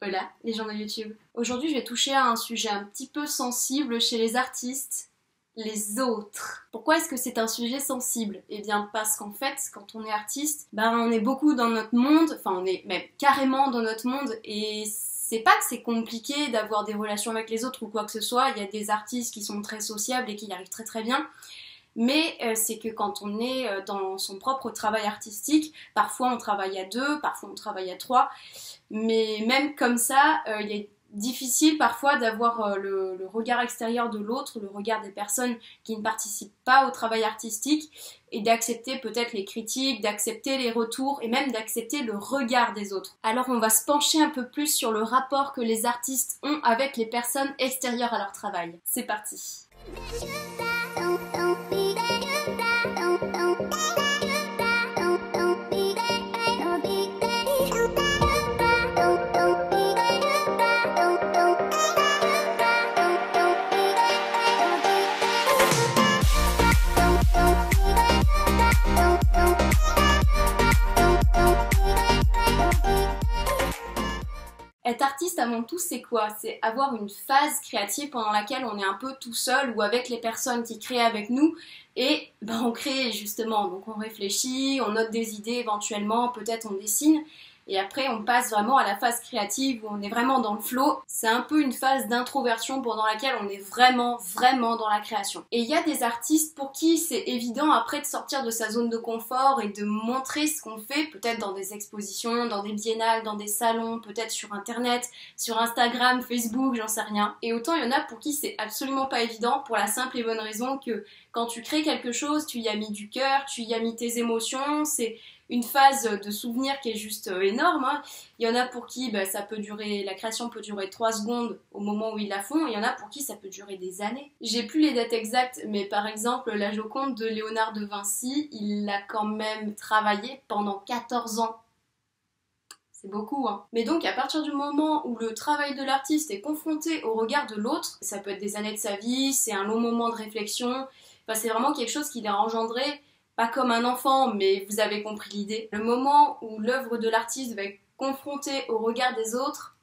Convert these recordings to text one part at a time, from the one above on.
Hola les gens de YouTube. Aujourd'hui je vais toucher à un sujet un petit peu sensible chez les artistes, les autres. Pourquoi est-ce que c'est un sujet sensible? Eh bien parce qu'en fait quand on est artiste, on est beaucoup dans notre monde, enfin on est même carrément dans notre monde et c'est pas que c'est compliqué d'avoir des relations avec les autres ou quoi que ce soit, il y a des artistes qui sont très sociables et qui y arrivent très très bien. Mais c'est que quand on est dans son propre travail artistique, parfois on travaille à deux, parfois on travaille à trois, mais même comme ça, il est difficile parfois d'avoir le regard extérieur de l'autre, le regard des personnes qui ne participent pas au travail artistique, et d'accepter peut-être les critiques, d'accepter les retours, et même d'accepter le regard des autres. Alors on va se pencher un peu plus sur le rapport que les artistes ont avec les personnes extérieures à leur travail. C'est parti! Être artiste avant tout c'est quoi? C'est avoir une phase créative pendant laquelle on est un peu tout seul ou avec les personnes qui créent avec nous et on crée justement, donc on réfléchit, on note des idées éventuellement, peut-être on dessine et après on passe vraiment à la phase créative où on est vraiment dans le flow. C'est un peu une phase d'introversion pendant laquelle on est vraiment dans la création. Et il y a des artistes pour qui c'est évident après de sortir de sa zone de confort et de montrer ce qu'on fait, peut-être dans des expositions, dans des biennales, dans des salons, peut-être sur internet, sur Instagram, Facebook, j'en sais rien. Et autant il y en a pour qui c'est absolument pas évident pour la simple et bonne raison que quand tu crées quelque chose, tu y as mis du cœur, tu y as mis tes émotions, c'est une phase de souvenir qui est juste énorme. Hein. Il y en a pour qui ça peut durer, la création peut durer 3 secondes au moment où ils la font, il y en a pour qui ça peut durer des années. J'ai plus les dates exactes, mais par exemple la Joconde de Léonard de Vinci, il l'a quand même travaillé pendant 14 ans. C'est beaucoup, hein. Mais donc, à partir du moment où le travail de l'artiste est confronté au regard de l'autre, ça peut être des années de sa vie, c'est un long moment de réflexion, c'est vraiment quelque chose qu'il a engendré, pas comme un enfant, mais vous avez compris l'idée. Le moment où l'œuvre de l'artiste va être confrontée au regard des autres,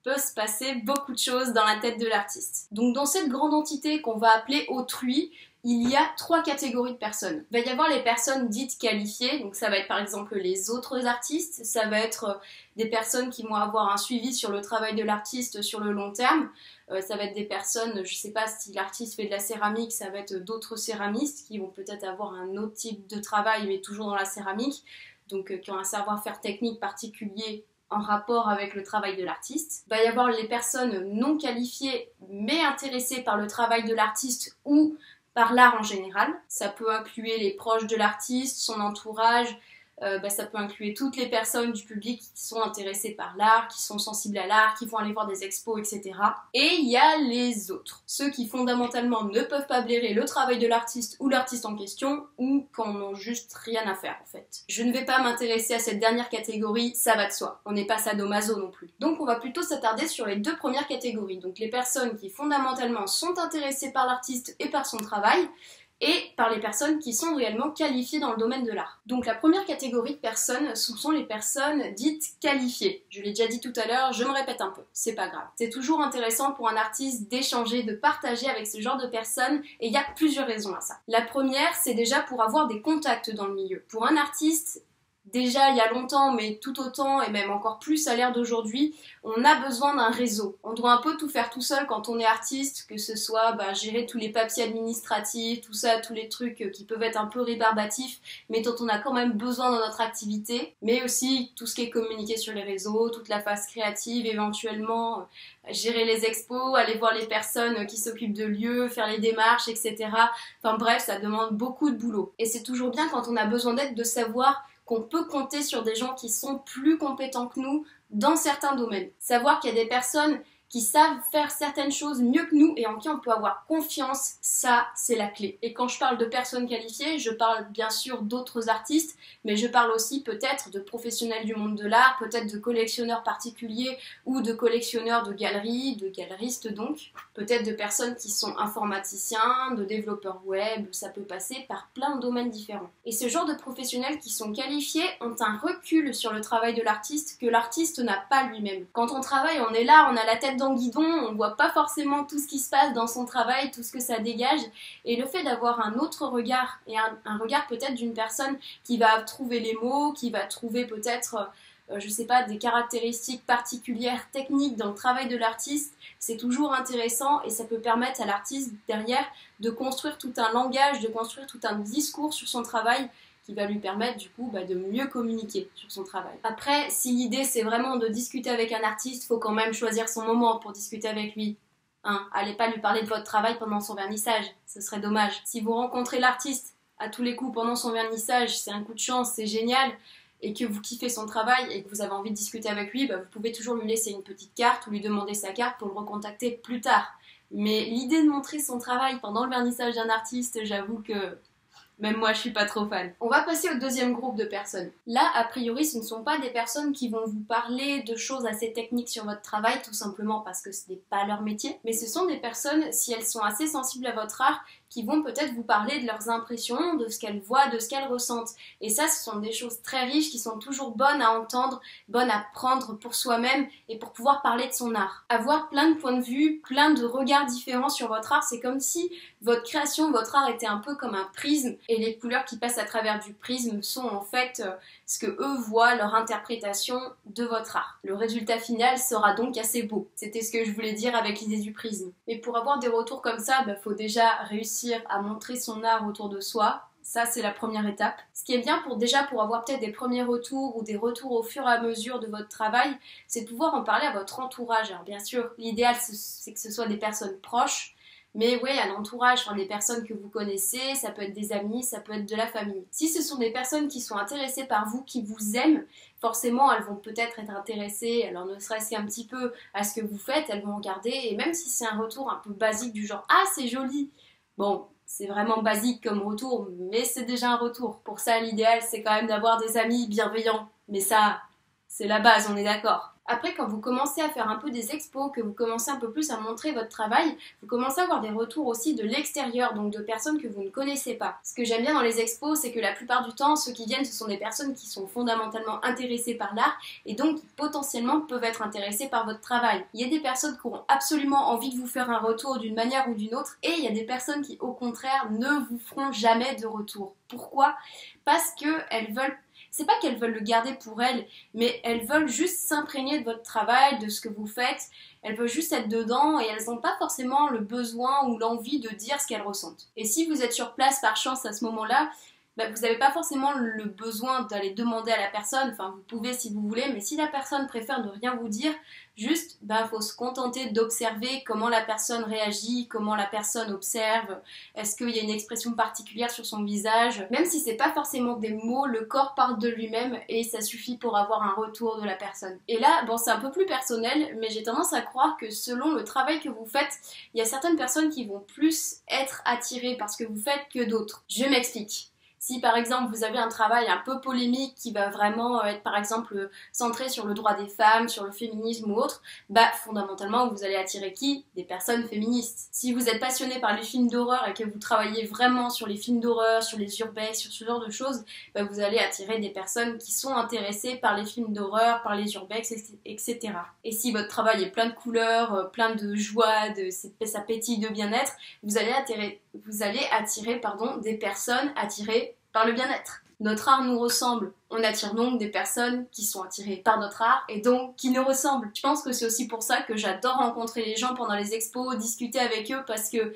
peut se passer beaucoup de choses dans la tête de l'artiste. Donc dans cette grande entité qu'on va appeler autrui, il y a 3 catégories de personnes. Il va y avoir les personnes dites qualifiées, donc ça va être par exemple les autres artistes, ça va être des personnes qui vont avoir un suivi sur le travail de l'artiste sur le long terme, ça va être des personnes, je sais pas si l'artiste fait de la céramique, ça va être d'autres céramistes qui vont peut-être avoir un autre type de travail mais toujours dans la céramique, donc qui ont un savoir-faire technique particulier en rapport avec le travail de l'artiste. Il va y avoir les personnes non qualifiées mais intéressées par le travail de l'artiste ou par l'art en général. Ça peut inclure les proches de l'artiste, son entourage, ça peut inclure toutes les personnes du public qui sont intéressées par l'art, qui sont sensibles à l'art, qui vont aller voir des expos, etc. Et il y a les autres, ceux qui fondamentalement ne peuvent pas blairer le travail de l'artiste ou l'artiste en question, ou qui n'ont juste rien à faire en fait. Je ne vais pas m'intéresser à cette dernière catégorie, ça va de soi, on n'est pas sadomaso non plus. Donc on va plutôt s'attarder sur les 2 premières catégories, donc les personnes qui fondamentalement sont intéressées par l'artiste et par son travail, et par les personnes qui sont réellement qualifiées dans le domaine de l'art. Donc la première catégorie de personnes, ce sont les personnes dites qualifiées. Je l'ai déjà dit tout à l'heure, je me répète un peu, c'est pas grave. C'est toujours intéressant pour un artiste d'échanger, de partager avec ce genre de personnes, et il y a plusieurs raisons à ça. La première, c'est déjà pour avoir des contacts dans le milieu. Pour un artiste, déjà il y a longtemps, mais tout autant et même encore plus à l'ère d'aujourd'hui, on a besoin d'un réseau. On doit un peu tout faire tout seul quand on est artiste, que ce soit gérer tous les papiers administratifs, tout ça, tous les trucs qui peuvent être un peu rébarbatifs, mais dont on a quand même besoin dans notre activité, mais aussi tout ce qui est communiqué sur les réseaux, toute la phase créative, éventuellement gérer les expos, aller voir les personnes qui s'occupent de lieux, faire les démarches, etc. Enfin bref, ça demande beaucoup de boulot. Et c'est toujours bien quand on a besoin d'aide de savoir qu'on peut compter sur des gens qui sont plus compétents que nous dans certains domaines. Savoir qu'il y a des personnes qui savent faire certaines choses mieux que nous et en qui on peut avoir confiance, ça c'est la clé. Et quand je parle de personnes qualifiées, je parle bien sûr d'autres artistes, mais je parle aussi peut-être de professionnels du monde de l'art, peut-être de collectionneurs particuliers ou de collectionneurs de galeries, de galeristes donc, peut-être de personnes qui sont informaticiens, de développeurs web, ça peut passer par plein de domaines différents. Et ce genre de professionnels qui sont qualifiés ont un recul sur le travail de l'artiste que l'artiste n'a pas lui-même. Quand on travaille, on est là, on a la tête dans le guidon, on voit pas forcément tout ce qui se passe dans son travail, tout ce que ça dégage, et le fait d'avoir un autre regard, et un regard peut-être d'une personne qui va trouver les mots, qui va trouver peut-être je sais pas, des caractéristiques particulières, techniques dans le travail de l'artiste, c'est toujours intéressant et ça peut permettre à l'artiste derrière de construire tout un langage, de construire tout un discours sur son travail qui va lui permettre du coup de mieux communiquer sur son travail. Après, si l'idée c'est vraiment de discuter avec un artiste, faut quand même choisir son moment pour discuter avec lui. Allez pas lui parler de votre travail pendant son vernissage, ce serait dommage. Si vous rencontrez l'artiste à tous les coups pendant son vernissage, c'est un coup de chance, c'est génial, et que vous kiffez son travail et que vous avez envie de discuter avec lui, vous pouvez toujours lui laisser une petite carte ou lui demander sa carte pour le recontacter plus tard. Mais l'idée de montrer son travail pendant le vernissage d'un artiste, j'avoue que même moi je suis pas trop fan. On va passer au deuxième groupe de personnes. Là, a priori, ce ne sont pas des personnes qui vont vous parler de choses assez techniques sur votre travail, tout simplement parce que ce n'est pas leur métier, mais ce sont des personnes, si elles sont assez sensibles à votre art, qui vont peut-être vous parler de leurs impressions, de ce qu'elles voient, de ce qu'elles ressentent. Et ça, ce sont des choses très riches qui sont toujours bonnes à entendre, bonnes à prendre pour soi-même et pour pouvoir parler de son art. Avoir plein de points de vue, plein de regards différents sur votre art, c'est comme si votre création, votre art était un peu comme un prisme et les couleurs qui passent à travers du prisme sont en fait ce que eux voient, leur interprétation de votre art. Le résultat final sera donc assez beau. C'était ce que je voulais dire avec l'idée du prisme. Mais pour avoir des retours comme ça, faut déjà réussir à montrer son art autour de soi. Ça, c'est la première étape. Ce qui est bien pour avoir peut-être des premiers retours ou des retours au fur et à mesure de votre travail, c'est de pouvoir en parler à votre entourage. Alors bien sûr, l'idéal, c'est que ce soit des personnes proches, mais oui, un entourage, des personnes que vous connaissez, ça peut être des amis, ça peut être de la famille. Si ce sont des personnes qui sont intéressées par vous, qui vous aiment, forcément, elles vont peut-être être intéressées, alors ne serait-ce qu'un petit peu à ce que vous faites, elles vont regarder, et même si c'est un retour un peu basique du genre « Ah, c'est joli !» Bon, c'est vraiment basique comme retour, mais c'est déjà un retour. Pour ça, l'idéal, c'est quand même d'avoir des amis bienveillants. Mais ça, c'est la base, on est d'accord. Après, quand vous commencez à faire un peu des expos, que vous commencez un peu plus à montrer votre travail, vous commencez à avoir des retours aussi de l'extérieur, donc de personnes que vous ne connaissez pas. Ce que j'aime bien dans les expos, c'est que la plupart du temps, ceux qui viennent, ce sont des personnes qui sont fondamentalement intéressées par l'art et donc qui potentiellement peuvent être intéressées par votre travail. Il y a des personnes qui auront absolument envie de vous faire un retour d'une manière ou d'une autre et il y a des personnes qui, au contraire, ne vous feront jamais de retour. Pourquoi ? Parce qu'elles veulent... C'est pas qu'elles veulent le garder pour elles, mais elles veulent juste s'imprégner de votre travail, de ce que vous faites. Elles veulent juste être dedans et elles n'ont pas forcément le besoin ou l'envie de dire ce qu'elles ressentent. Et si vous êtes sur place par chance à ce moment-là, vous n'avez pas forcément le besoin d'aller demander à la personne, enfin vous pouvez si vous voulez, mais si la personne préfère ne rien vous dire, juste, faut se contenter d'observer comment la personne réagit, comment la personne observe, est-ce qu'il y a une expression particulière sur son visage, même si c'est pas forcément des mots, le corps parle de lui-même et ça suffit pour avoir un retour de la personne. Et là, c'est un peu plus personnel, mais j'ai tendance à croire que selon le travail que vous faites, il y a certaines personnes qui vont plus être attirées par ce que vous faites que d'autres. Je m'explique. Si par exemple vous avez un travail un peu polémique qui va vraiment être par exemple centré sur le droit des femmes, sur le féminisme ou autre, fondamentalement vous allez attirer qui ? Des personnes féministes. Si vous êtes passionné par les films d'horreur et que vous travaillez vraiment sur les films d'horreur, sur les urbex, sur ce genre de choses, vous allez attirer des personnes qui sont intéressées par les films d'horreur, par les urbex, etc. Et si votre travail est plein de couleurs, plein de joie, ça pétille de bien-être, vous allez attirer des personnes attirées par le bien-être. Notre art nous ressemble, on attire donc des personnes qui sont attirées par notre art et donc qui nous ressemblent. Je pense que c'est aussi pour ça que j'adore rencontrer les gens pendant les expos, discuter avec eux parce que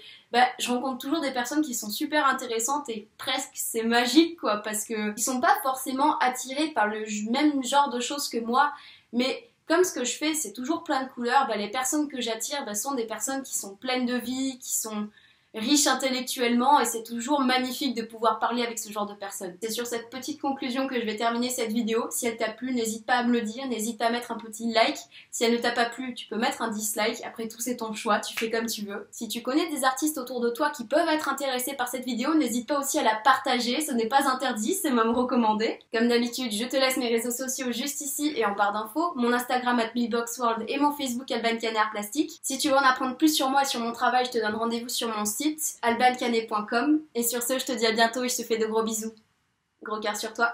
je rencontre toujours des personnes qui sont super intéressantes et presque c'est magique parce que ils sont pas forcément attirés par le même genre de choses que moi, mais comme ce que je fais c'est toujours plein de couleurs, les personnes que j'attire sont des personnes qui sont pleines de vie, qui sont riche intellectuellement et c'est toujours magnifique de pouvoir parler avec ce genre de personnes. C'est sur cette petite conclusion que je vais terminer cette vidéo. Si elle t'a plu, n'hésite pas à me le dire, n'hésite pas à mettre un petit like. Si elle ne t'a pas plu, tu peux mettre un dislike. Après tout, c'est ton choix, tu fais comme tu veux. Si tu connais des artistes autour de toi qui peuvent être intéressés par cette vidéo, n'hésite pas aussi à la partager, ce n'est pas interdit, c'est même recommandé. Comme d'habitude, je te laisse mes réseaux sociaux juste ici et en barre d'infos, mon Instagram @milboxworld et mon Facebook Alban Canet Art Plastique. Si tu veux en apprendre plus sur moi et sur mon travail, je te donne rendez-vous sur mon site albancanet.com. Et sur ce, je te dis à bientôt et je te fais de gros bisous. Gros cœur sur toi.